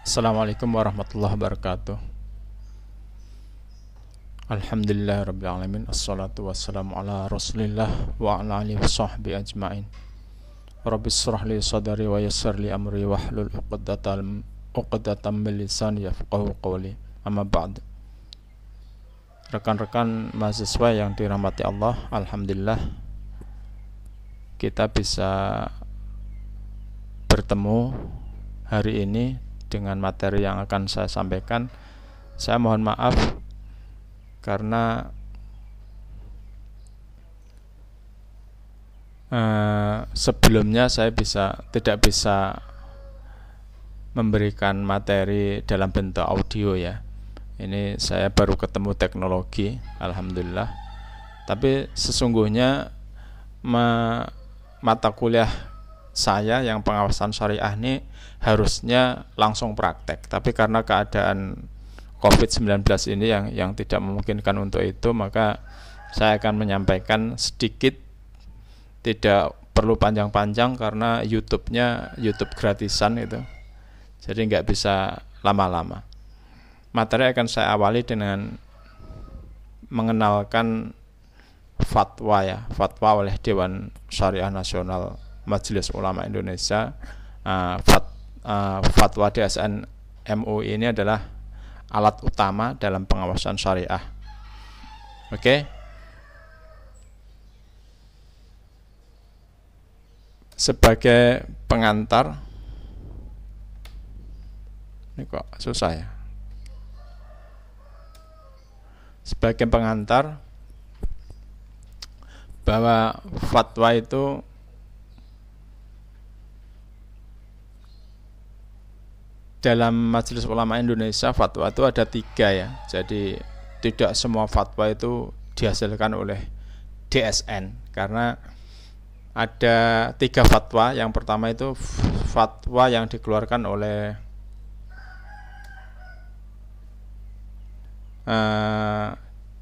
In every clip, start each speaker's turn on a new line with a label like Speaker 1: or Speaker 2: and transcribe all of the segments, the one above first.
Speaker 1: Assalamualaikum warahmatullahi wabarakatuh. Alhamdulillah rabbil alamin. Assalatu wassalamu ala Rasulillah wa ala alihi washabbihi ajmain. Rabbi shrah li sadri wa yassir li amri wahlul 'uqdatam min lisani yafqahu qawli. Amma ba'd. Rekan-rekan mahasiswa yang dirahmati Allah, alhamdulillah kita bisa bertemu hari ini dengan materi yang akan saya sampaikan. Saya mohon maaf karena sebelumnya saya tidak bisa memberikan materi dalam bentuk audio ya. Ini saya baru ketemu teknologi, alhamdulillah. Tapi sesungguhnya mata kuliah saya yang pengawasan syariah ini harusnya langsung praktek, tapi karena keadaan COVID-19 ini yang tidak memungkinkan untuk itu, maka saya akan menyampaikan sedikit, tidak perlu panjang-panjang karena YouTube-nya YouTube gratisan itu, jadi nggak bisa lama-lama. Materi akan saya awali dengan mengenalkan fatwa ya, fatwa oleh Dewan Syariah Nasional Majelis Ulama Indonesia. Fatwa DSN MUI ini adalah alat utama dalam pengawasan syariah. Oke. Sebagai pengantar, ini kok susah ya. Sebagai pengantar bahwa fatwa itu dalam Majelis Ulama Indonesia, fatwa itu ada 3 ya. Jadi tidak semua fatwa itu dihasilkan oleh DSN, karena ada 3 fatwa. Yang pertama itu fatwa yang dikeluarkan oleh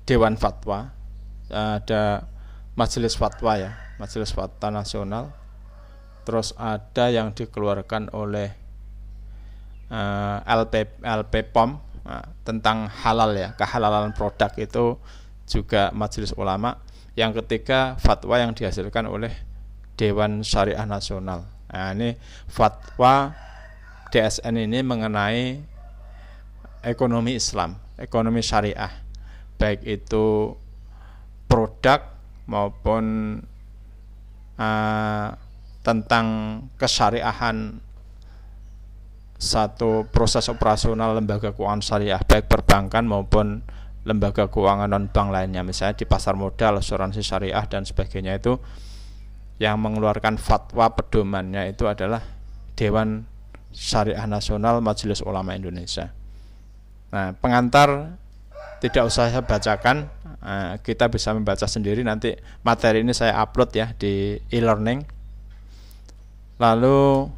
Speaker 1: Dewan Fatwa, ada Majelis Fatwa ya, Majelis Fatwa Nasional. Terus ada yang dikeluarkan oleh LPPOM tentang halal ya, kehalalan produk, itu juga Majelis Ulama. Yang ketiga fatwa yang dihasilkan oleh Dewan Syariah Nasional. Nah, ini fatwa DSN ini mengenai ekonomi Islam, ekonomi syariah, baik itu produk maupun tentang kesyariahan satu proses operasional lembaga keuangan syariah, baik perbankan maupun lembaga keuangan non bank lainnya, misalnya di pasar modal, asuransi syariah dan sebagainya. Itu yang mengeluarkan fatwa pedomannya itu adalah Dewan Syariah Nasional Majelis Ulama Indonesia. Nah, pengantar tidak usah saya bacakan, kita bisa membaca sendiri. Nanti materi ini saya upload ya di e-learning. Lalu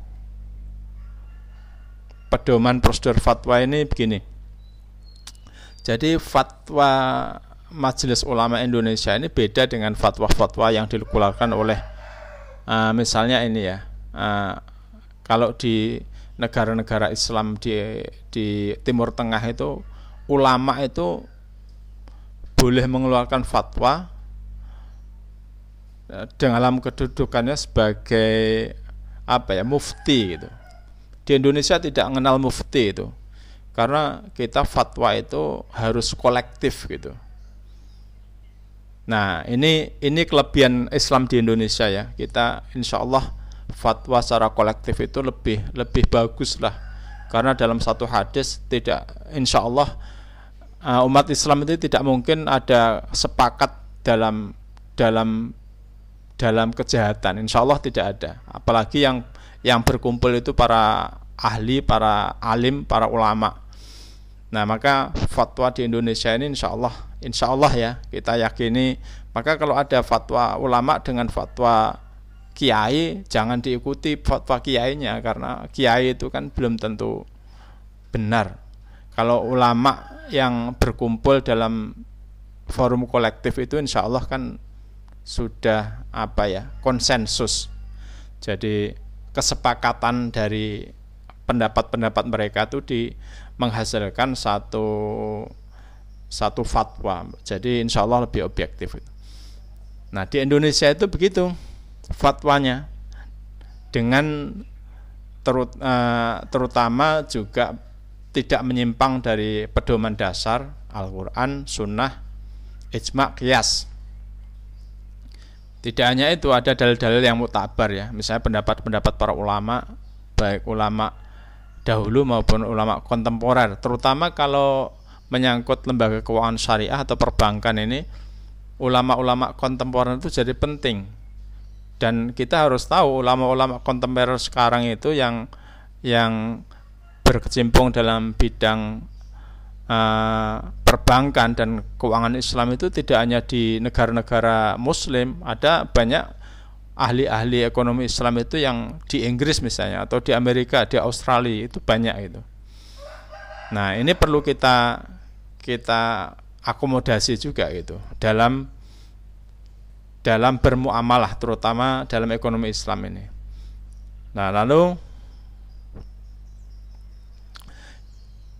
Speaker 1: pedoman prosedur fatwa ini begini. Jadi fatwa Majelis Ulama Indonesia ini beda dengan fatwa-fatwa yang dikeluarkan oleh misalnya ini ya, kalau di negara-negara Islam di Timur Tengah itu, ulama itu boleh mengeluarkan fatwa dalam kedudukannya sebagai mufti gitu. Di Indonesia tidak mengenal mufti itu, karena kita fatwa itu harus kolektif gitu. Nah, ini kelebihan Islam di Indonesia ya. Kita insya Allah fatwa secara kolektif itu lebih bagus lah, karena dalam satu hadis tidak, insya Allah umat Islam itu tidak mungkin ada sepakat dalam kejahatan. Insya Allah tidak ada. Apalagi yang berkumpul itu para ahli, para alim, para ulama. Nah, maka fatwa di Indonesia ini insya Allah ya, kita yakini. Maka kalau ada fatwa ulama dengan fatwa kiai, jangan diikuti fatwa kiainya, karena kiai itu kan belum tentu benar. Kalau ulama yang berkumpul dalam forum kolektif itu insya Allah kan sudah konsensus. Jadi kesepakatan dari pendapat-pendapat mereka itu menghasilkan satu fatwa. Jadi insya Allah lebih objektif. Nah di Indonesia itu begitu fatwanya, dengan terutama juga tidak menyimpang dari pedoman dasar Al-Quran, Sunnah, Ijma', Qiyas. Tidak hanya itu, ada dalil-dalil yang muktabar ya, misalnya pendapat-pendapat para ulama, baik ulama dahulu maupun ulama kontemporer, terutama kalau menyangkut lembaga keuangan syariah atau perbankan ini, ulama-ulama kontemporer itu jadi penting. Dan kita harus tahu ulama-ulama kontemporer sekarang itu yang berkecimpung dalam bidang perbankan dan keuangan Islam itu tidak hanya di negara-negara Muslim, ada banyak ahli-ahli ekonomi Islam itu yang di Inggris misalnya, atau di Amerika, di Australia, itu banyak itu. Nah ini perlu kita akomodasi juga gitu dalam bermuamalah, terutama dalam ekonomi Islam ini. Nah lalu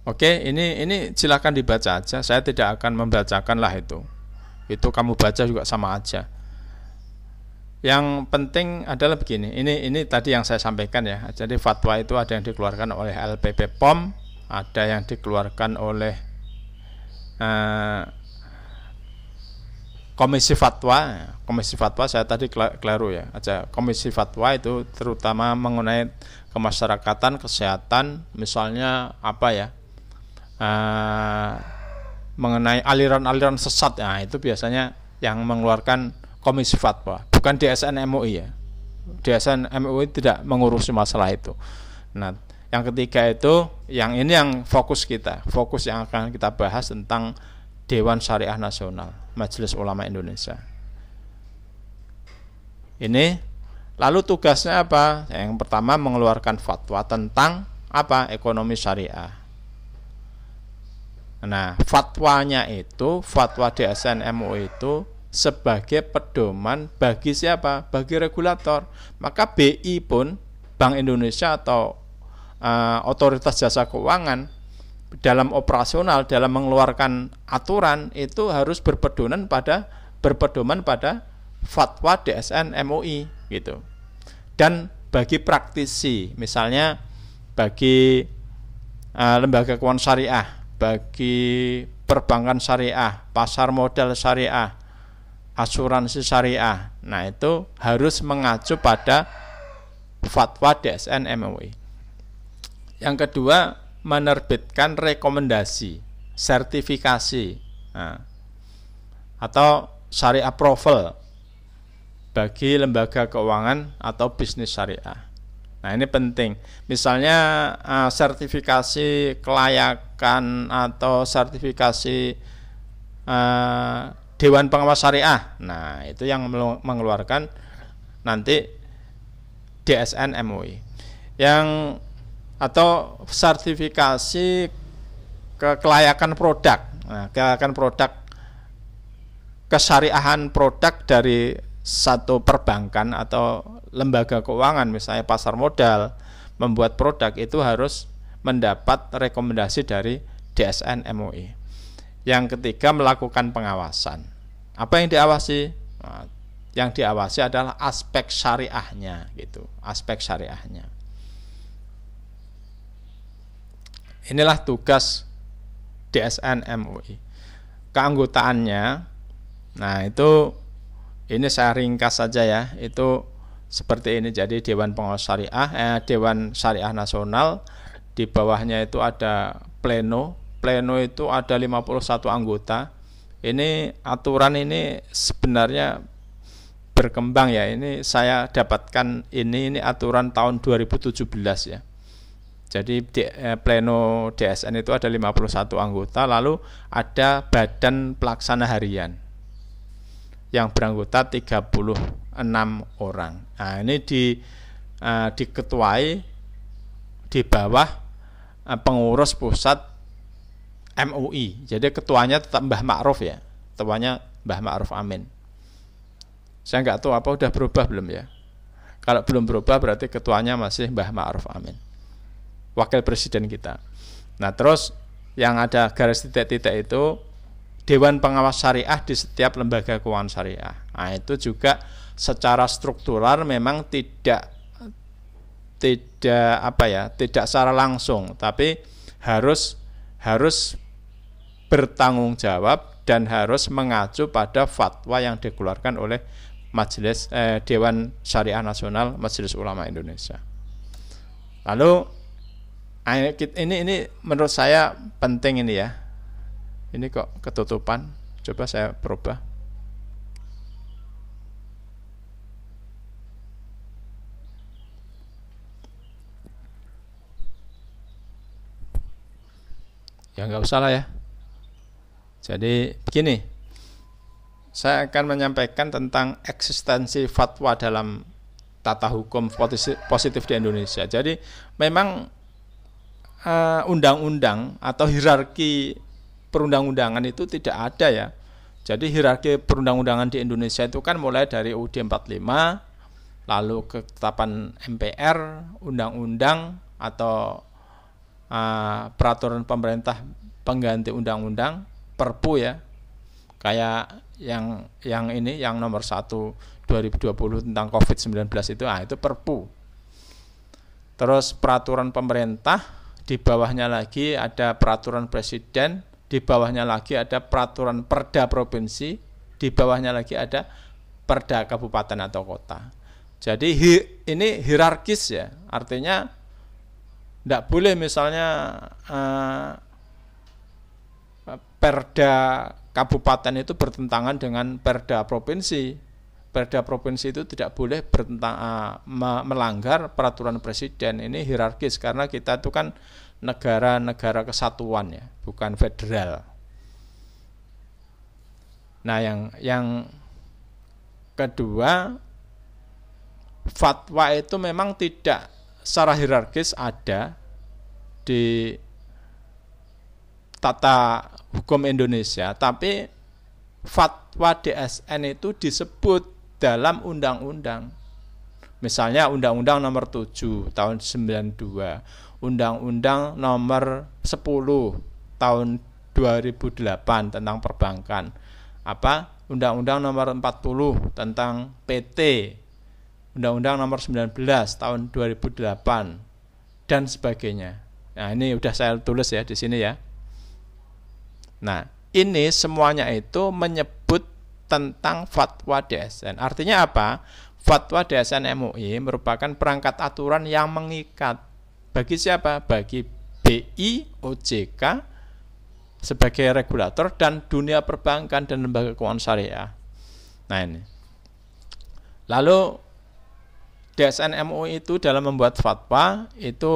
Speaker 1: oke, ini silakan dibaca aja. Saya tidak akan membacakan lah itu. Itu kamu baca juga sama aja. Yang penting adalah begini. Ini tadi yang saya sampaikan ya. Jadi fatwa itu ada yang dikeluarkan oleh LPP POM, ada yang dikeluarkan oleh Komisi Fatwa. Komisi Fatwa saya tadi keliru ya. Aja Komisi Fatwa itu terutama mengenai kemasyarakatan, kesehatan, misalnya apa ya? Mengenai aliran-aliran sesat, nah itu biasanya yang mengeluarkan Komisi Fatwa, bukan DSN MUI ya. DSN MUI tidak mengurusi masalah itu. Nah, yang ketiga itu, yang ini yang fokus yang akan kita bahas tentang Dewan Syariah Nasional, Majelis Ulama Indonesia. Ini lalu tugasnya apa? Yang pertama mengeluarkan fatwa tentang apa? Ekonomi syariah. Nah, fatwanya itu, fatwa DSN MUI itu sebagai pedoman bagi siapa? Bagi regulator. Maka BI pun, Bank Indonesia atau Otoritas Jasa Keuangan, dalam operasional, dalam mengeluarkan aturan itu harus berpedoman pada fatwa DSN MUI gitu. Dan bagi praktisi, misalnya bagi lembaga keuangan syariah, bagi perbankan syariah, pasar modal syariah, asuransi syariah. Nah, itu harus mengacu pada fatwa DSN MUI. Yang kedua, menerbitkan rekomendasi, sertifikasi, atau syariah approval bagi lembaga keuangan atau bisnis syariah. Nah, ini penting. Misalnya sertifikasi kelayakan atau sertifikasi Dewan Pengawas Syariah. Nah, itu yang mengeluarkan nanti DSN MUI. Yang atau sertifikasi kelayakan produk. Nah, kelayakan produk, kesyariahan produk dari satu perbankan atau lembaga keuangan, misalnya pasar modal, membuat produk itu harus mendapat rekomendasi dari DSN MUI. Yang ketiga, melakukan pengawasan. Apa yang diawasi? Nah, yang diawasi adalah aspek syariahnya gitu, aspek syariahnya. Inilah tugas DSN MUI. Keanggotaannya, nah itu ini saya ringkas saja ya. Itu seperti ini. Jadi Dewan Pengawas Syariah, Dewan Syariah Nasional, di bawahnya itu ada pleno. Pleno itu ada 51 anggota. Ini aturan ini sebenarnya berkembang ya. Ini saya dapatkan ini aturan tahun 2017 ya. Jadi pleno DSN itu ada 51 anggota, lalu ada badan pelaksana harian yang beranggota 36 orang. Nah, ini diketuai di bawah pengurus pusat MUI. Jadi ketuanya tetap Mbah Ma'ruf ya. Ketuanya Mbah Ma'ruf Amin. Saya nggak tahu apa udah berubah belum ya. Kalau belum berubah berarti ketuanya masih Mbah Ma'ruf Amin. wakil presiden kita. Nah, terus yang ada garis titik-titik itu Dewan Pengawas Syariah di setiap lembaga keuangan syariah. Nah, itu juga secara struktural memang tidak secara langsung, tapi harus bertanggung jawab dan harus mengacu pada fatwa yang dikeluarkan oleh Dewan Syariah Nasional Majelis Ulama Indonesia. Lalu ini menurut saya penting ini ya. Ini kok ketutupan. Coba saya berubah. Ya nggak usah lah ya. Jadi begini, saya akan menyampaikan tentang eksistensi fatwa dalam tata hukum positif di Indonesia. Jadi memang undang-undang atau hierarki perundang-undangan itu tidak ada ya. Jadi hierarki perundang-undangan di Indonesia itu kan mulai dari UUD 45, lalu ketetapan MPR, undang-undang atau peraturan pemerintah pengganti undang-undang, Perpu ya. Kayak yang ini yang nomor 1 2020 tentang COVID-19 itu Perpu. Terus peraturan pemerintah, di bawahnya lagi ada peraturan presiden, di bawahnya lagi ada peraturan perda provinsi, di bawahnya lagi ada perda kabupaten atau kota. Jadi ini hierarkis ya, artinya tidak boleh misalnya perda kabupaten itu bertentangan dengan perda provinsi. Perda provinsi itu tidak boleh melanggar peraturan presiden. Ini hierarkis karena kita itu kan negara kesatuan ya, bukan federal. Nah, yang kedua, fatwa itu memang tidak secara hierarkis ada di tata hukum Indonesia, tapi fatwa DSN itu disebut dalam undang-undang. Misalnya Undang-Undang nomor 7 tahun 92, Undang-Undang nomor 10 tahun 2008 tentang perbankan, Undang-Undang nomor 40 tentang PT, Undang-Undang nomor 19 tahun 2008 dan sebagainya. Nah, ini udah saya tulis ya di sini ya. Nah, ini semuanya itu menyebut tentang fatwa DSN. Artinya apa? Fatwa DSN MUI merupakan perangkat aturan yang mengikat. Bagi siapa? Bagi BI, OJK sebagai regulator dan dunia perbankan dan lembaga keuangan syariah. Nah, ini. Lalu DSN MUI itu dalam membuat fatwa itu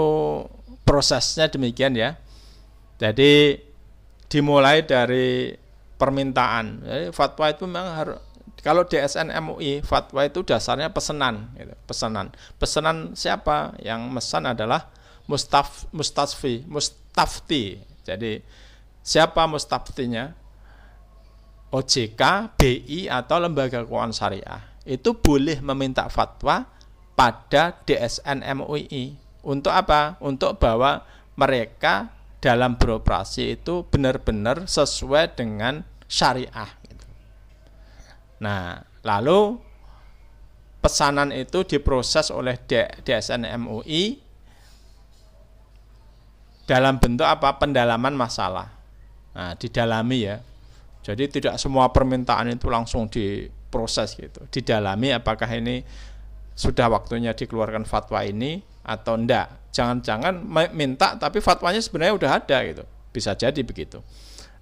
Speaker 1: prosesnya demikian ya. Jadi dimulai dari permintaan. Jadi fatwa itu memang harus, kalau DSN MUI fatwa itu dasarnya pesanan gitu. Pesanan siapa? Yang mesan adalah mustafti. Jadi siapa mustaftinya? OJK, BI atau lembaga keuangan syariah. Itu boleh meminta fatwa pada DSN MUI. Untuk apa? Untuk bahwa mereka dalam beroperasi itu benar-benar sesuai dengan syariah. Nah, lalu pesanan itu diproses oleh DSN MUI dalam bentuk apa? Pendalaman masalah. Nah, didalami ya. Jadi tidak semua permintaan itu langsung diproses gitu. Didalami apakah ini sudah waktunya dikeluarkan fatwa ini atau enggak. Jangan-jangan minta tapi fatwanya sebenarnya udah ada gitu. Bisa jadi begitu.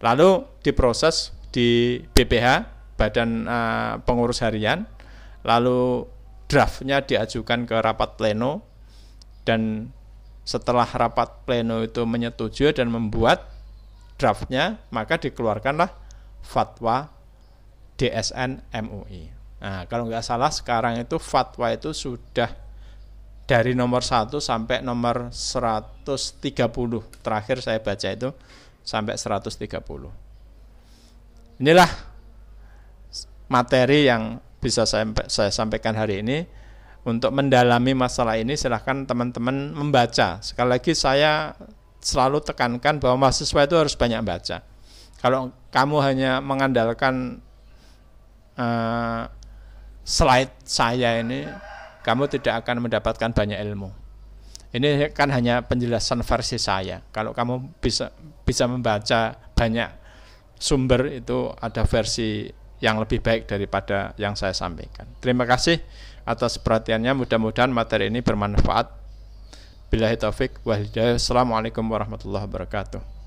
Speaker 1: Lalu diproses di BPH, Badan Pengurus Harian. Lalu draftnya diajukan ke rapat pleno, dan setelah rapat pleno itu menyetujui dan membuat draftnya, maka dikeluarkanlah fatwa DSN MUI. Nah, kalau nggak salah sekarang itu fatwa itu sudah dari nomor 1 sampai nomor 130. Terakhir saya baca itu sampai 130. Inilah materi yang bisa saya sampaikan hari ini. untuk mendalami masalah ini silahkan teman-teman membaca. Sekali lagi saya selalu tekankan bahwa mahasiswa itu harus banyak baca. Kalau kamu hanya mengandalkan slide saya ini, kamu tidak akan mendapatkan banyak ilmu. Ini kan hanya penjelasan versi saya. Kalau kamu bisa membaca banyak sumber, itu ada versi yang lebih baik daripada yang saya sampaikan. Terima kasih atas perhatiannya. Mudah-mudahan materi ini bermanfaat. Billahi taufik wal hidayah. Assalamualaikum warahmatullahi wabarakatuh.